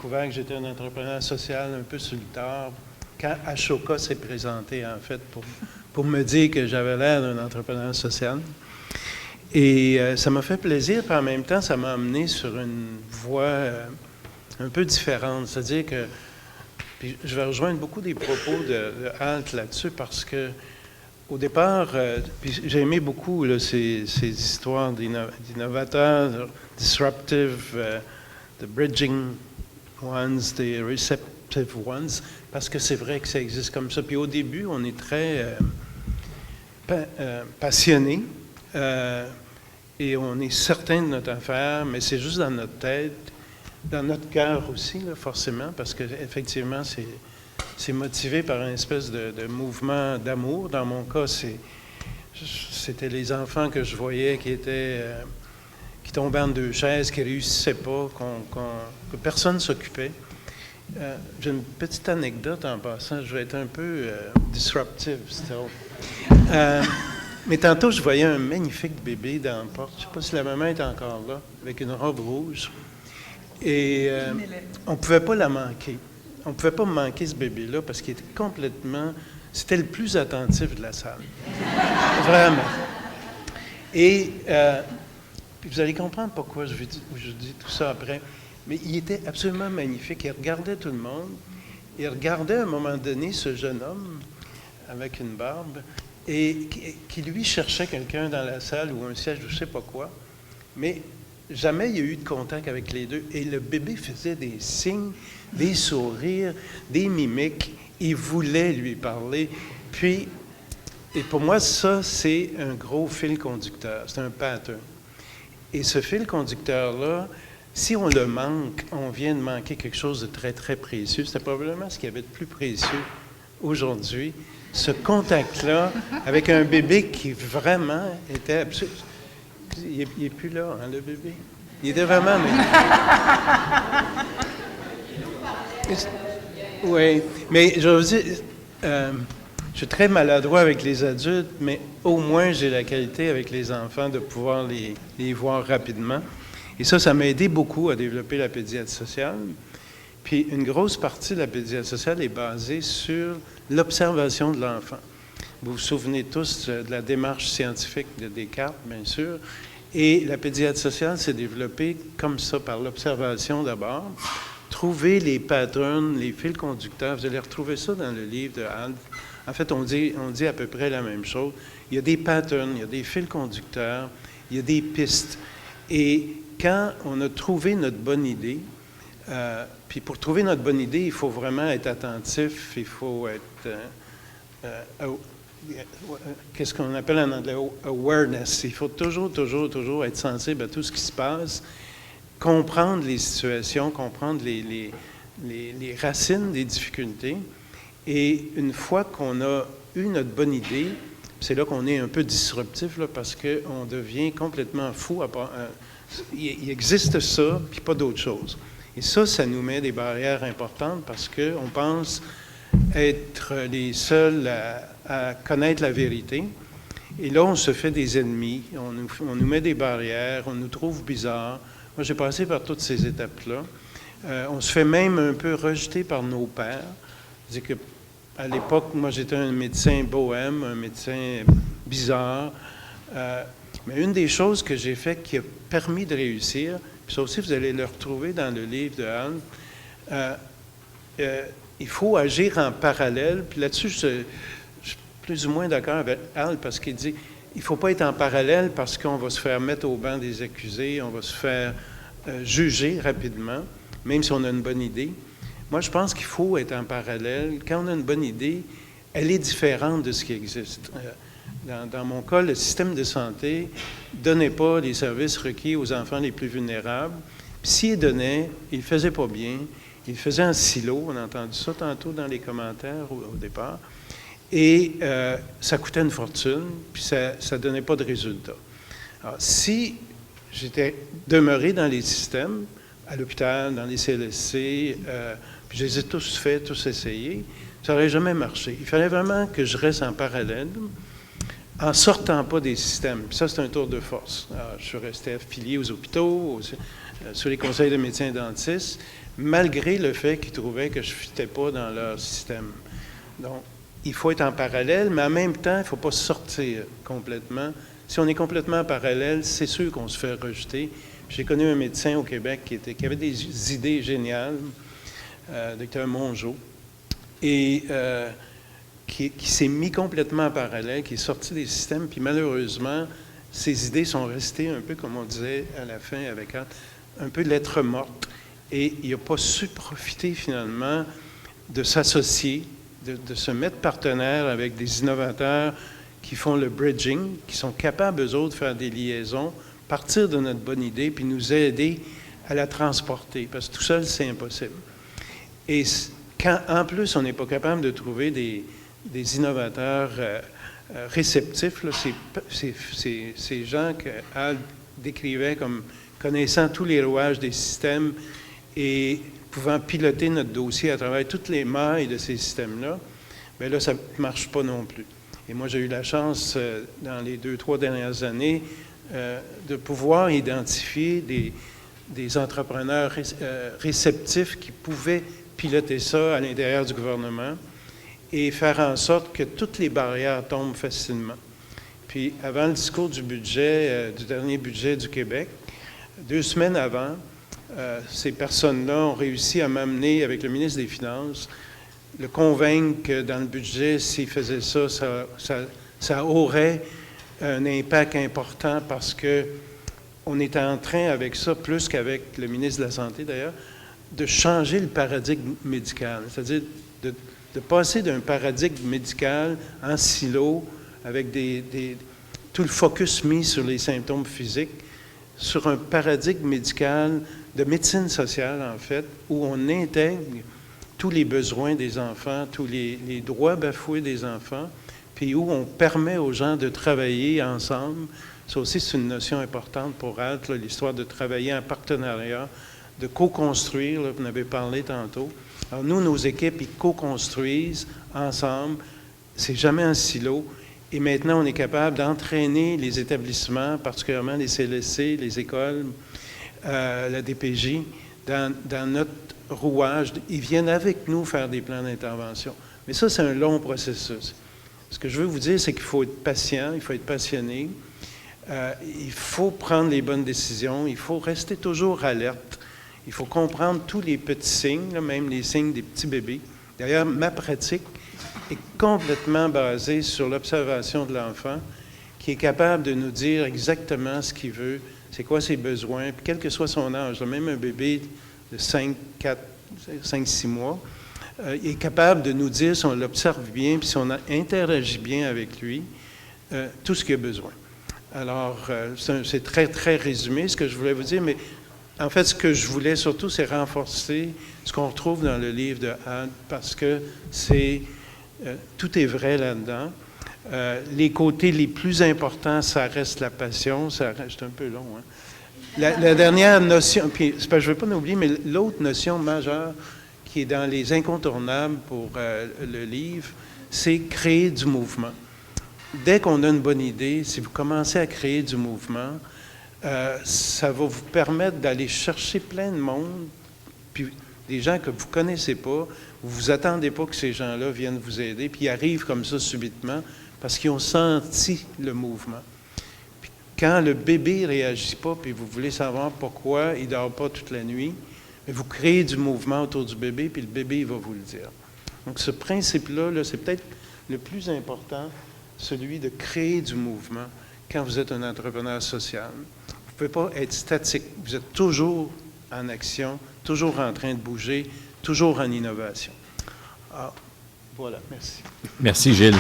découvert que j'étais un entrepreneur social un peu sur le tard, quand Ashoka s'est présenté, en fait, pour me dire que j'avais l'air d'un entrepreneur social. Et ça m'a fait plaisir, puis en même temps, ça m'a amené sur une voie un peu différente. C'est-à-dire que, puis je vais rejoindre beaucoup des propos de Alt là-dessus, parce que au départ, puis j'ai aimé beaucoup là, ces histoires d'innovateurs, disruptive, the bridging ones, the receptive ones, parce que c'est vrai que ça existe comme ça. Puis au début, on est très passionnés et on est certain de notre affaire, mais c'est juste dans notre tête, dans notre cœur aussi, là, forcément, parce qu'effectivement, c'est motivé par une espèce de mouvement d'amour. Dans mon cas, c'était les enfants que je voyais qui tombaient en deux chaises, qui ne réussissaient pas, que personne ne s'occupait. J'ai une petite anecdote en passant. Je vais être un peu disruptive, still. Mais tantôt, je voyais un magnifique bébé dans la porte. Je ne sais pas si la maman est encore là, avec une robe rouge. Et on ne pouvait pas la manquer. On ne pouvait pas manquer ce bébé-là parce qu'il était complètement... C'était le plus attentif de la salle. Vraiment. Et puis vous allez comprendre pourquoi je dis tout ça après. Mais il était absolument magnifique. Il regardait tout le monde. Il regardait à un moment donné ce jeune homme avec une barbe et qui lui cherchait quelqu'un dans la salle ou un siège ou je ne sais pas quoi. Mais jamais il y a eu de contact avec les deux. Et le bébé faisait des signes, des sourires, des mimiques. Il voulait lui parler. Puis, et pour moi, ça, c'est un gros fil conducteur. C'est un pattern. Et ce fil conducteur-là, si on le manque, on vient de manquer quelque chose de très, très précieux. C'est probablement ce qu'il y avait de plus précieux aujourd'hui. Ce contact-là avec un bébé qui vraiment était absolument... Il n'est plus là, hein, le bébé. Il était vraiment... Oui, mais je vais vous dire, je suis très maladroit avec les adultes, mais au moins j'ai la qualité avec les enfants de pouvoir les voir rapidement. Et ça m'a aidé beaucoup à développer la pédiatrie sociale. Puis une grosse partie de la pédiatrie sociale est basée sur l'observation de l'enfant. Vous vous souvenez tous de la démarche scientifique de Descartes, bien sûr. Et la pédiatrie sociale s'est développée comme ça, par l'observation d'abord. Trouver les patterns, les fils conducteurs. Vous allez retrouver ça dans le livre de Alt. En fait, on dit à peu près la même chose. Il y a des patterns, il y a des fils conducteurs, il y a des pistes. Et quand on a trouvé notre bonne idée, puis pour trouver notre bonne idée, il faut vraiment être attentif, il faut être... qu'est-ce qu'on appelle en anglais? Awareness. Il faut toujours être sensible à tout ce qui se passe, comprendre les situations, comprendre les racines des difficultés. Et une fois qu'on a eu notre bonne idée, c'est là qu'on est un peu disruptif, là, parce qu'on devient complètement fou. Il existe ça, puis pas d'autre chose. Et ça nous met des barrières importantes parce qu'on pense être les seuls à connaître la vérité. Et là, on se fait des ennemis, on nous met des barrières, on nous trouve bizarres. Moi, j'ai passé par toutes ces étapes-là. On se fait même un peu rejeter par nos pairs. C'est-à-dire qu'à l'époque, moi, j'étais un médecin bohème, un médecin bizarre. Mais une des choses que j'ai fait qui a permis de réussir, puis ça aussi, vous allez le retrouver dans le livre de Alt, il faut agir en parallèle. Puis là-dessus, je suis plus ou moins d'accord avec Alt parce qu'il dit il ne faut pas être en parallèle parce qu'on va se faire mettre au banc des accusés, on va se faire juger rapidement, même si on a une bonne idée. Moi, je pense qu'il faut être en parallèle. Quand on a une bonne idée, elle est différente de ce qui existe. Dans mon cas, le système de santé ne donnait pas les services requis aux enfants les plus vulnérables. Puis s'il donnait, il ne le faisait pas bien. Il le faisait en silo. On a entendu ça tantôt dans les commentaires au départ. Et ça coûtait une fortune, puis ça ne donnait pas de résultat. Alors, si j'étais demeuré dans les systèmes, à l'hôpital, dans les CLSC, puis je les ai tous faits, tous essayés, ça n'aurait jamais marché. Il fallait vraiment que je reste en parallèle. en ne sortant pas des systèmes. Puis ça, c'est un tour de force. Alors, je suis resté affilié aux hôpitaux, sur les conseils de médecins et dentistes, malgré le fait qu'ils trouvaient que je ne fitais pas dans leur système. Donc, il faut être en parallèle, mais en même temps, il ne faut pas sortir complètement. Si on est complètement en parallèle, c'est sûr qu'on se fait rejeter. J'ai connu un médecin au Québec qui avait des idées géniales, Dr Mongeau, et qui s'est mis complètement en parallèle, qui est sorti des systèmes, puis malheureusement, ses idées sont restées un peu, comme on disait à la fin avec Anne, un peu lettre morte. Et il n'a pas su profiter finalement de s'associer, de se mettre partenaire avec des innovateurs qui font le bridging, qui sont capables, eux autres, de faire des liaisons, partir de notre bonne idée, puis nous aider à la transporter, parce que tout seul, c'est impossible. Et quand, en plus, on n'est pas capable de trouver des innovateurs réceptifs, là, ces gens que Al décrivait comme connaissant tous les rouages des systèmes et pouvant piloter notre dossier à travers toutes les mailles de ces systèmes-là, bien là, ça ne marche pas non plus. Et moi, j'ai eu la chance, dans les 2-3 dernières années, de pouvoir identifier des entrepreneurs réceptifs qui pouvaient piloter ça à l'intérieur du gouvernement et faire en sorte que toutes les barrières tombent facilement. Puis, avant le discours du budget, du dernier budget du Québec, 2 semaines avant, ces personnes-là ont réussi à m'amener, avec le ministre des Finances, le convaincre que dans le budget, s'ils faisaient ça, ça aurait un impact important parce qu'on est en train, avec ça, plus qu'avec le ministre de la Santé d'ailleurs, de changer le paradigme médical. C'est-à-dire de passer d'un paradigme médical en silo, avec tout le focus mis sur les symptômes physiques, sur un paradigme médical de médecine sociale, en fait, où on intègre tous les besoins des enfants, tous les droits bafoués des enfants, puis où on permet aux gens de travailler ensemble. Ça aussi, c'est une notion importante pour Alt, l'histoire de travailler en partenariat, de co-construire, vous en avez parlé tantôt. Alors nous, nos équipes, ils co-construisent ensemble, c'est jamais en silo, et maintenant, on est capable d'entraîner les établissements, particulièrement les CLSC, les écoles, la DPJ, dans notre rouage. Ils viennent avec nous faire des plans d'intervention. Mais ça, c'est un long processus. Ce que je veux vous dire, c'est qu'il faut être patient, il faut être passionné, il faut prendre les bonnes décisions, il faut rester toujours alerte, il faut comprendre tous les petits signes, là, même les signes des petits bébés. D'ailleurs, ma pratique est complètement basée sur l'observation de l'enfant, qui est capable de nous dire exactement ce qu'il veut, c'est quoi ses besoins, puis quel que soit son âge, même un bébé de 5, 6 mois, il est capable de nous dire, si on l'observe bien, puis si on interagit bien avec lui, tout ce qu'il a besoin. Alors, c'est très, très résumé ce que je voulais vous dire, mais en fait, ce que je voulais surtout, c'est renforcer ce qu'on retrouve dans le livre de Anne, parce que tout est vrai là-dedans. Les côtés les plus importants, ça reste la passion, ça reste un peu long. Hein? La dernière notion, puis je ne veux pas l'oublier, mais l'autre notion majeure qui est dans les incontournables pour le livre, c'est créer du mouvement. Dès qu'on a une bonne idée, si vous commencez à créer du mouvement, ça va vous permettre d'aller chercher plein de monde, puis des gens que vous ne connaissez pas, vous ne vous attendez pas que ces gens-là viennent vous aider, puis ils arrivent comme ça subitement, parce qu'ils ont senti le mouvement. Puis quand le bébé ne réagit pas, puis vous voulez savoir pourquoi il ne dort pas toute la nuit, vous créez du mouvement autour du bébé, puis le bébé il va vous le dire. Donc ce principe-là, là, c'est peut-être le plus important, celui de créer du mouvement quand vous êtes un entrepreneur social. Vous ne pouvez pas être statique. Vous êtes toujours en action, toujours en train de bouger, toujours en innovation. Ah, voilà, merci. Merci, Gilles.